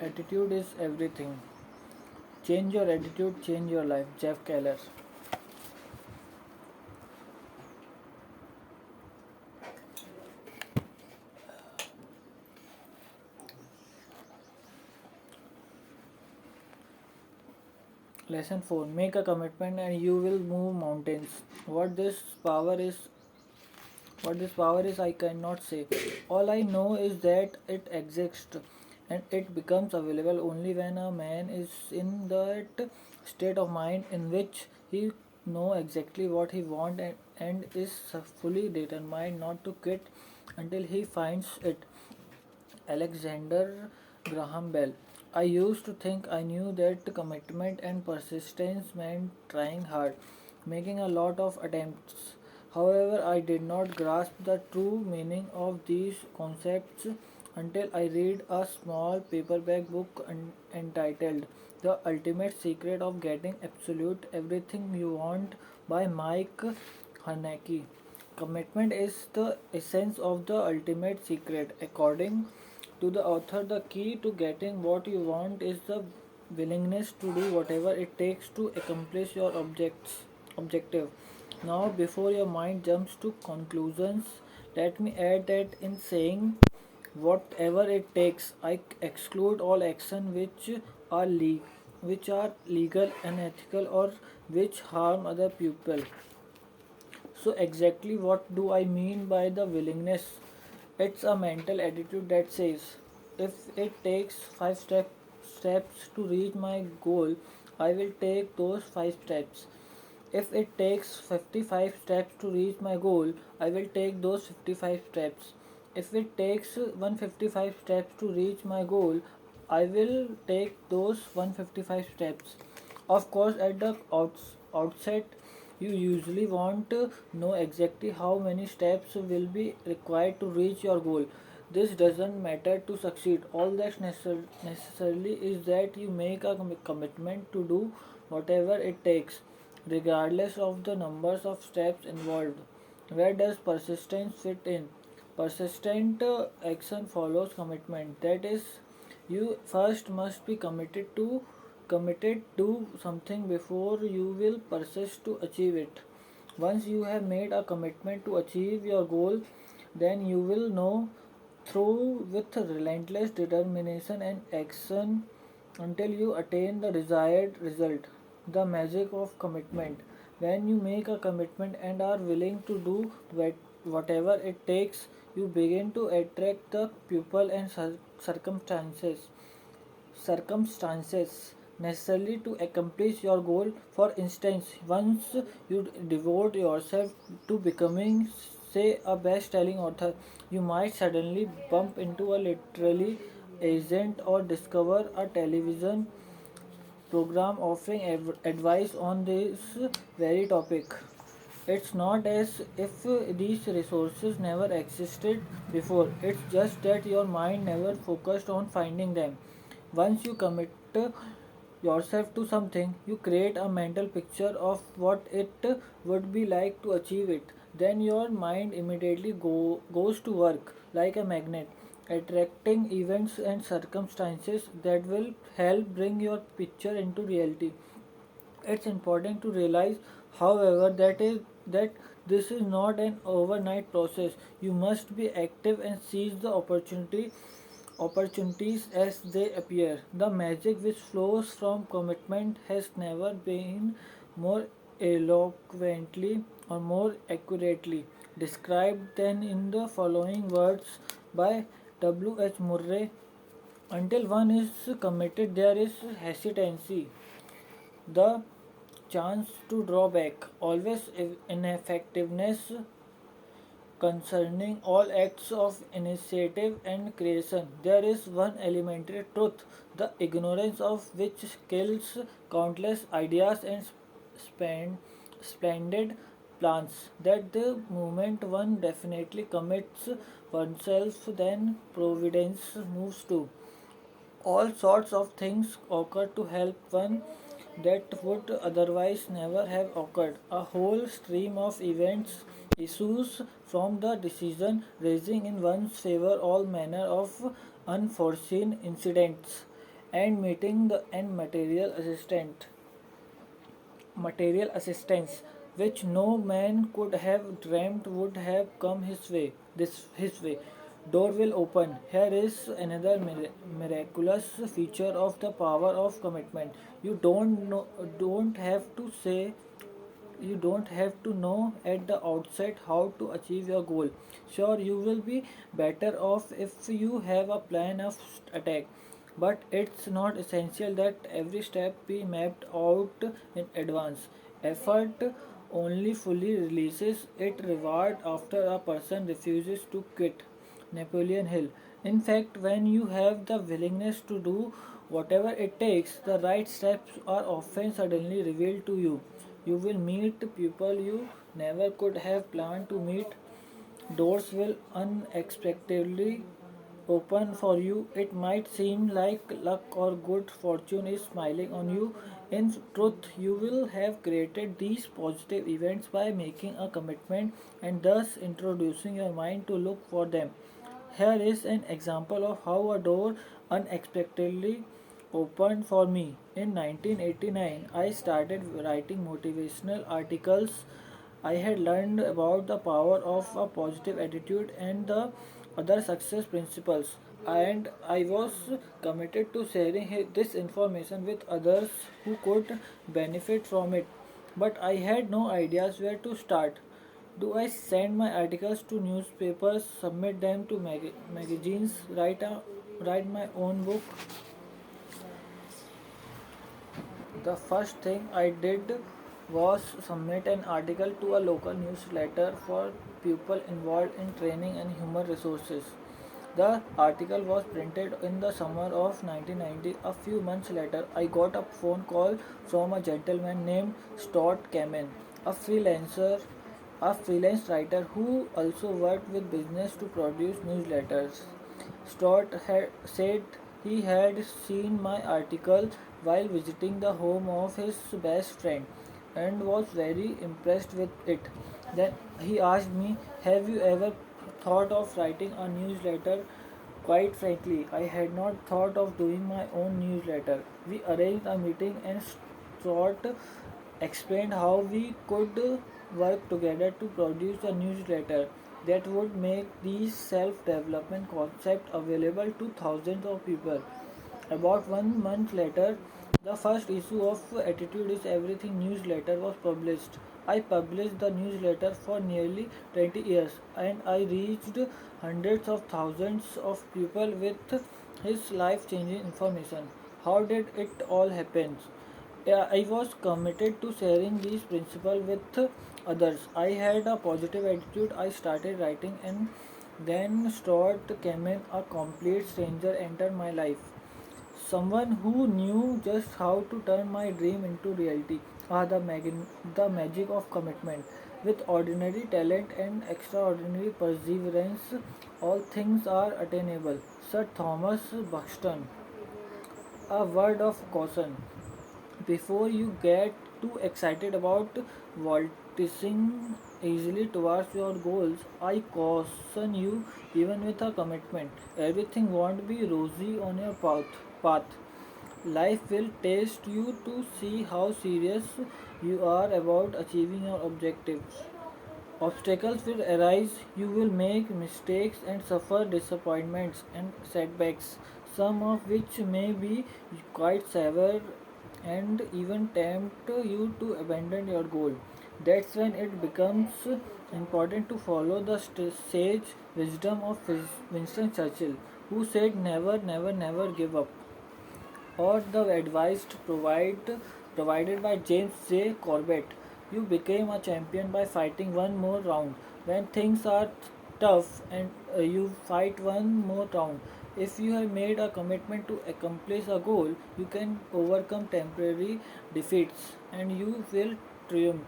Attitude is everything. Change your attitude, change your life. Jeff Keller. Lesson 4. Make a commitment and you will move mountains. Power is what this power is I cannot say. All I know is that it exists and it becomes available only when a man is in that state of mind in which he know exactly what he wants and is fully determined not to quit until he finds it. Alexander Graham Bell. I used to think I knew that commitment and persistence meant trying hard, making a lot of attempts. However, I did not grasp the true meaning of these concepts until I read a small paperback book entitled The Ultimate Secret of Getting Absolute Everything You Want by Mike Haneke. Commitment is the essence of the ultimate secret. According to the author, the key to getting what you want is the willingness to do whatever it takes to accomplish your objective. Now, before your mind jumps to conclusions, let me add that in saying whatever it takes, I exclude all action which are legal, unethical, or which harm other people. So, exactly what do I mean by the willingness? It's a mental attitude that says, if it takes steps to reach my goal, I will take those 5 steps. If it takes 55 steps to reach my goal, I will take those 55 steps. If it takes 155 steps to reach my goal, I will take those 155 steps. Of course, at the outset, you usually want to know exactly how many steps will be required to reach your goal. This doesn't matter to succeed. All that necessarily is that you make a commitment to do whatever it takes, regardless of the numbers of steps involved. Where does persistence fit in? Persistent action follows commitment. That is, you first must be committed to something before you will persist to achieve it. Once you have made a commitment to achieve your goal, then you will know through with relentless determination and action until you attain the desired result. The magic of commitment. When you make a commitment and are willing to do whatever it takes, you begin to attract the people and circumstances necessarily to accomplish your goal. For instance, once you devote yourself to becoming, say, a best selling author, you might suddenly bump into a literary agent or discover a television program offering advice on this very topic. It's not as if these resources never existed before, it's just that your mind never focused on finding them. Once you commit yourself to something, you create a mental picture of what it would be like to achieve it. Then your mind immediately goes to work like a magnet, attracting events and circumstances that will help bring your picture into reality. It's important to realize, however, that this is not an overnight process. You must be active and seize the opportunities as they appear. The magic which flows from commitment has never been more eloquently or more accurately described than in the following words by W. H. Murray. Until one is committed, there is hesitancy, the chance to draw back, always ineffectiveness concerning all acts of initiative and creation. There is one elementary truth, the ignorance of which kills countless ideas and splendid plans. That the moment one definitely commits oneself, then providence moves to. All sorts of things occur to help one that would otherwise never have occurred. A whole stream of events issues from the decision, raising in one's favor all manner of unforeseen incidents. and meeting the and material assistance which no man could have dreamt would have come his way. Door will open. Here is another miraculous feature of the power of commitment. Don't have to say you don't have to know at the outset how to achieve your goal. Sure, you will be better off if you have a plan of attack, but it's not essential that every step be mapped out in advance. Effort only fully releases its reward after a person refuses to quit. Napoleon Hill. In fact, when you have the willingness to do whatever it takes, the right steps are often suddenly revealed to you. You will meet people you never could have planned to meet. Doors will unexpectedly open for you. It might seem like luck or good fortune is smiling on you. In truth, you will have created these positive events by making a commitment and thus introducing your mind to look for them. Here is an example of how a door unexpectedly opened for me. In 1989, I started writing motivational articles. I had learned about the power of a positive attitude and the other success principles, and I was committed to sharing this information with others who could benefit from it. But I had no ideas where to start. Do I send my articles to newspapers, submit them to magazines, write my own book? The first thing I did was submit an article to a local newsletter for people involved in training and human resources. The article was printed in the summer of 1990. A few months later, I got a phone call from a gentleman named Stott Kamen, a freelancer, a freelance writer who also worked with business to produce newsletters. Stott had said he had seen my article while visiting the home of his best friend and was very impressed with it. Then he asked me, "Have you ever thought of writing a newsletter?" Quite frankly, I had not thought of doing my own newsletter. We arranged a meeting and Stott explained how we could work together to produce a newsletter that would make these self-development concepts available to thousands of people. About 1 month later, the first issue of Attitude is Everything newsletter was published. I published the newsletter for nearly 20 years and I reached hundreds of thousands of people with his life changing information. How did it all happen? Yeah, I was committed to sharing these principles with others. I had a positive attitude. I started writing, and then Stuart came in, a complete stranger entered my life. Someone who knew just how to turn my dream into reality. The magic of commitment. With ordinary talent and extraordinary perseverance, all things are attainable. Sir Thomas Buxton. A word of caution. Before you get too excited about vaulting easily towards your goals, I caution you, even with a commitment, everything won't be rosy on your path. Life will test you to see how serious you are about achieving your objectives. Obstacles will arise, you will make mistakes and suffer disappointments and setbacks, some of which may be quite severe and even tempt you to abandon your goal. That's when it becomes important to follow the sage wisdom of Winston Churchill, who said, "Never, never, never give up," or the advice provided by James J. Corbett. You became a champion by fighting one more round. When things are tough and you fight one more round. If you have made a commitment to accomplish a goal, you can overcome temporary defeats and you will triumph.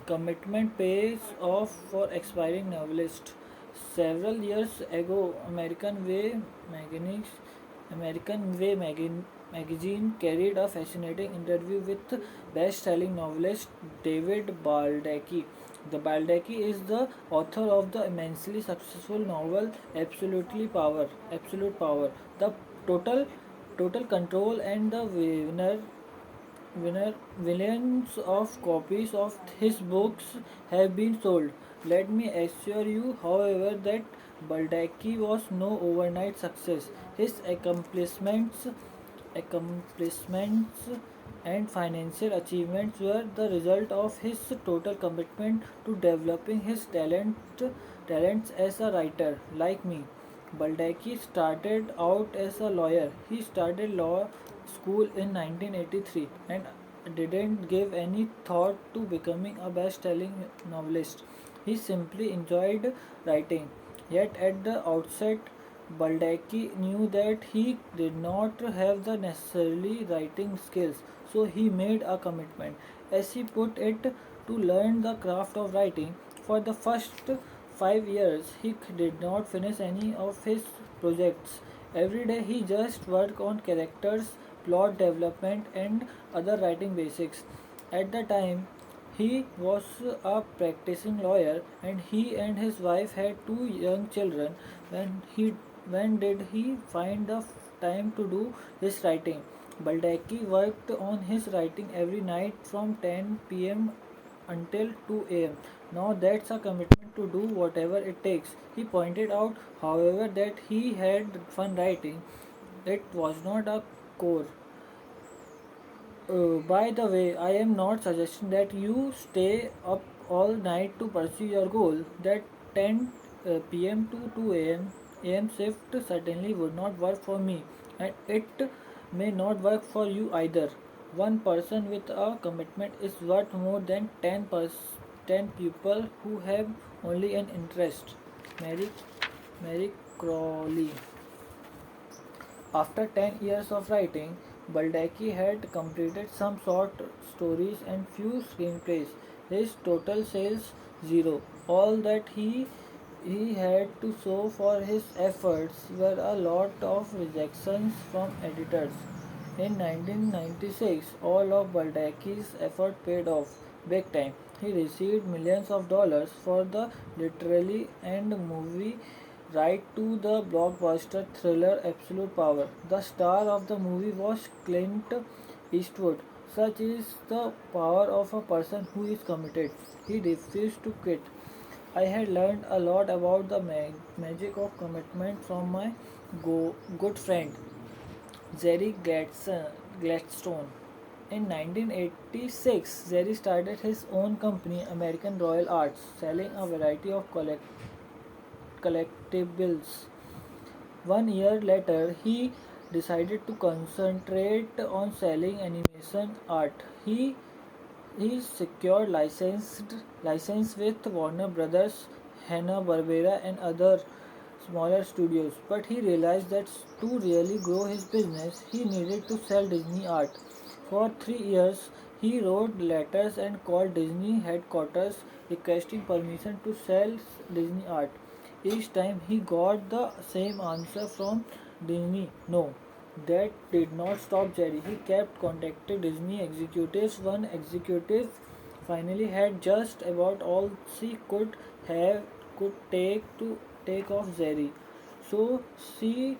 Commitment pays off for aspiring novelists. Several years ago, American Way magazine carried a fascinating interview with best-selling novelist David Baldacci. The Baldacci is the author of the immensely successful novel Absolute Power. The total total control, and the winner millions of copies of his books have been sold. Let me assure you, however, that Baldacci was no overnight success. His accomplishments and financial achievements were the result of his total commitment to developing his talents as a writer. Like me, Baldacci started out as a lawyer. He started law school in 1983 and didn't give any thought to becoming a best-selling novelist. He simply enjoyed writing. Yet at the outset, Baldacci knew that he did not have the necessary writing skills, so he made a commitment, as he put it, to learn the craft of writing. For the first 5 years, he did not finish any of his projects. Every day, he just worked on characters, plot development, and other writing basics. At the time, he was a practicing lawyer, and he and his wife had two young children. When did he find the time to do his writing? Baldacci worked on his writing every night from 10 p.m. until 2 a.m. Now that's a commitment to do whatever it takes. He pointed out, however, that he had fun writing. It was not a core. By the way, I am not suggesting that you stay up all night to pursue your goal. That 10 p.m. to 2 a.m. shift certainly would not work for me, and it may not work for you either. One person with a commitment is worth more than 10 people who have only an interest. Mary, Mary Crowley. After 10 years of writing, Baldacci had completed some short stories and few screenplays. His total sales zero. All that he had to show for his efforts were a lot of rejections from editors. In 1996, all of Baldacci's effort paid off big time. He received millions of dollars for the literary and movie right to the blockbuster thriller Absolute Power. The star of the movie was Clint Eastwood. Such is the power of a person who is committed. He refused to quit. I had learned a lot about the magic of commitment from my good friend Jerry Gladstone. In 1986, Jerry started his own company, American Royal Arts, selling a variety of collectibles. 1 year later, he decided to concentrate on selling animation art. He secured license with Warner Brothers, Hanna-Barbera, and other smaller studios. But he realized that to really grow his business, he needed to sell Disney art. For 3 years, he wrote letters and called Disney headquarters requesting permission to sell Disney art. Each time he got the same answer from Disney, no. That did not stop Jerry. He kept contacting Disney executives. One executive finally had just about all she could take of Jerry. So she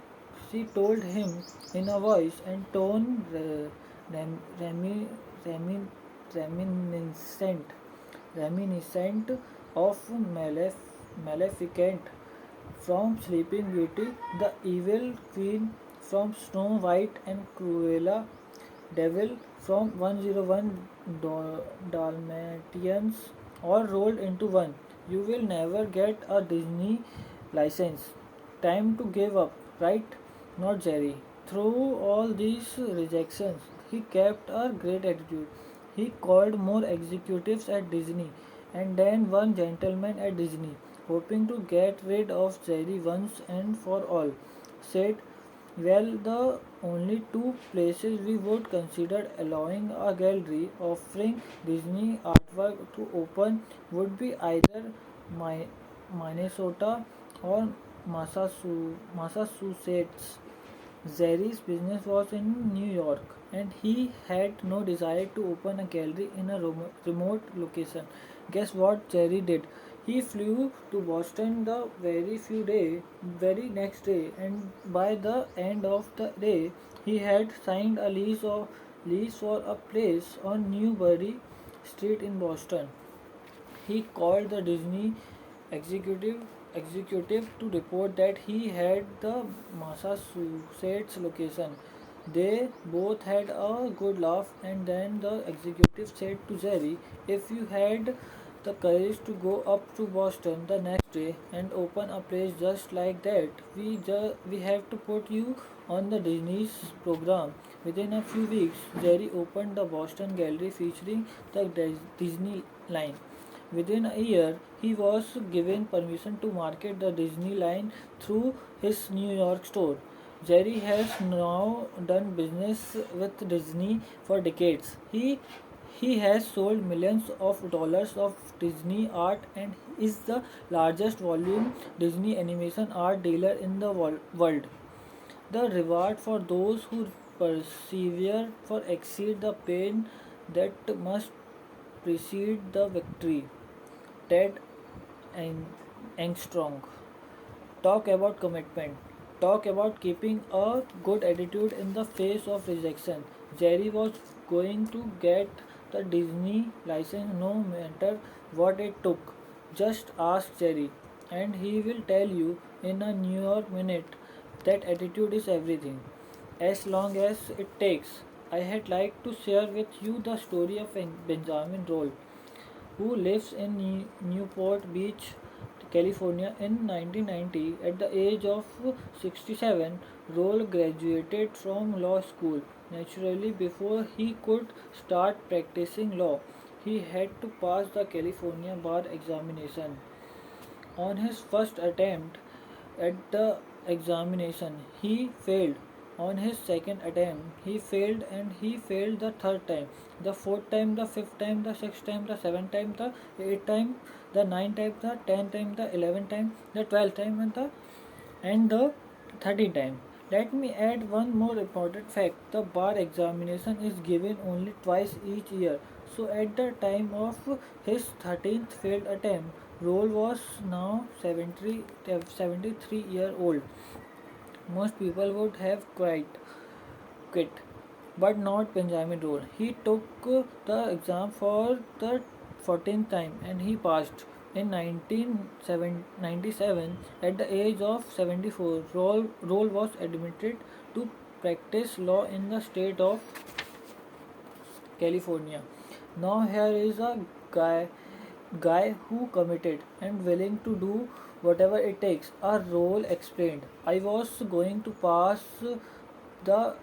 told him in a voice and tone remi- reminiscent reminiscent of Maleficent from Sleeping Beauty, the evil queen from Snow White, and Cruella Devil from 101 Dalmatians, all rolled into one. You will never get a Disney license. Time to give up, right? Not Jerry. Through all these rejections, he kept a great attitude. He called more executives at Disney and then one gentleman at Disney, hoping to get rid of Jerry once and for all. Said, well, the only two places we would consider allowing a gallery offering Disney artwork to open would be either Minnesota or Massachusetts. Jerry's business was in New York, and he had no desire to open a gallery in a remote location. Guess what Jerry did? He flew to Boston the very next day, and by the end of the day, he had signed a lease for a place on Newbury Street in Boston. He called the Disney executive executive to report that he had the Massachusetts location. They both had a good laugh, and then the executive said to Jerry, "If you had the courage to go up to Boston the next day and open a place just like that, we have to put you on the Disney's program." Within a few weeks, Jerry opened the Boston Gallery featuring the Disney line. Within a year, he was given permission to market the Disney line through his New York store. Jerry has now done business with Disney for decades. He has sold millions of dollars of Disney art and is the largest volume Disney animation art dealer in the world. The reward for those who persevere for exceed the pain that must precede the victory. Ted Armstrong. Talk about commitment. Talk about keeping a good attitude in the face of rejection. Jerry was going to get the Disney license no matter what it took. Just ask Jerry, and he will tell you in a New York minute that attitude is everything. As long as it takes. I had like to share with you the story of Benjamin Roll, who lives in Newport Beach, California in 1990. At the age of 67, Roll graduated from law school. Naturally, before he could start practicing law, he had to pass the California bar examination. On his first attempt at the examination, he failed. On his second attempt, he failed, and he failed the third time, the fourth time, the fifth time, the sixth time, the seventh time, the eighth time, the ninth time, the tenth time, the 11th time, the 12th time, and the 13th time. Let me add one more important fact. The bar examination is given only twice each year. So at the time of his 13th failed attempt, Roll was now 73 year old. Most people would have quit, but not Benjamin Roll. He took the exam for the 14th time and he passed. In 1997, at the age of 74, Roll was admitted to practice law in the state of California. Now here is a guy who committed and willing to do whatever it takes. A Role explained. I was going to pass the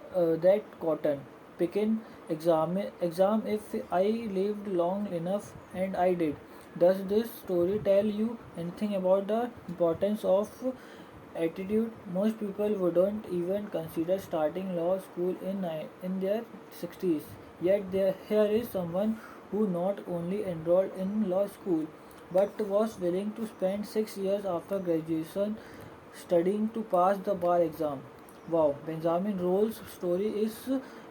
that cotton picking exam if I lived long enough, and I did. Does this story tell you anything about the importance of attitude? Most people wouldn't even consider starting law school in their 60s. Yet here is someone who not only enrolled in law school but was willing to spend 6 years after graduation studying to pass the bar exam. Wow, Benjamin Roll's story is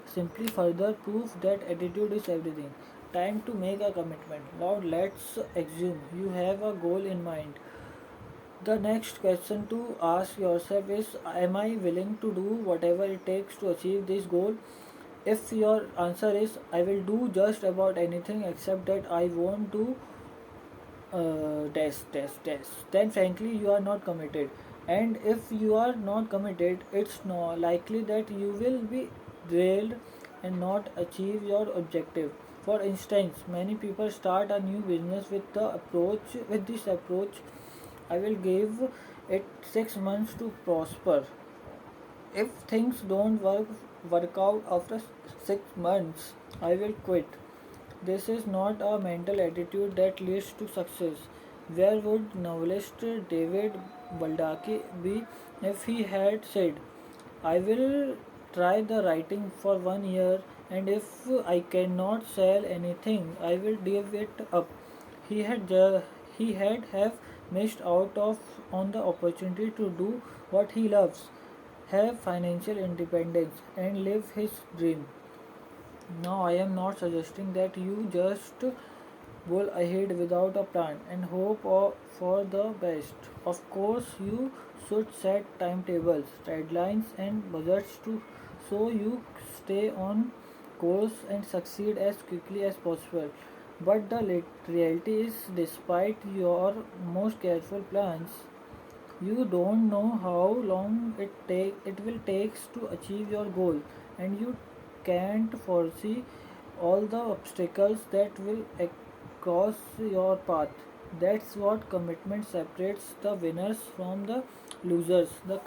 simply further proof that attitude is everything. Time to make a commitment. Now let's assume you have a goal in mind. The next question to ask yourself is, am I willing to do whatever it takes to achieve this goal? If your answer is, I will do just about anything except that I won't do test, then frankly you are not committed. And if you are not committed, it's not likely that you will be derailed and not achieve your objective. For instance, many people start a new business with this approach: I will give it 6 months to prosper. If things don't work out after 6 months, I will quit. This is not a mental attitude that leads to success. Where would novelist David Baldacci be if he had said, I will try the writing for 1 year, and if I cannot sell anything, I will give it up. He had he had have missed out of on the opportunity to do what he loves, have financial independence, and live his dream. Now, I am not suggesting that you just Go ahead without a plan and hope for the best. Of course, you should set timetables, deadlines, and budgets to so you stay on course and succeed as quickly as possible. But the reality is, despite your most careful plans, you don't know how long it will takes to achieve your goal, and you can't foresee all the obstacles that will cross your path. That's what commitment separates the winners from the losers. The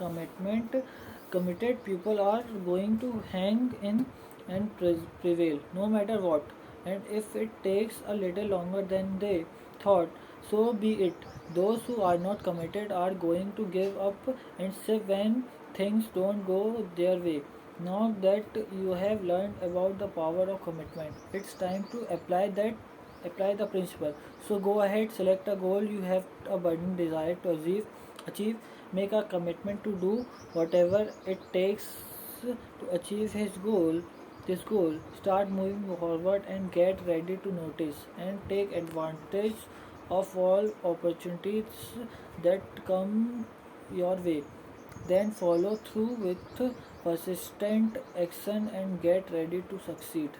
committed people are going to hang in and prevail no matter what, and if it takes a little longer than they thought, so be it. Those who are not committed are going to give up and say when things don't go their way. Now that you have learned about the power of commitment, it's time to apply the principle. So go ahead, select a goal you have a burning desire to achieve, make a commitment to do whatever it takes to achieve this goal. Start moving forward and get ready to notice and take advantage of all opportunities that come your way. Then follow through with persistent action and get ready to succeed.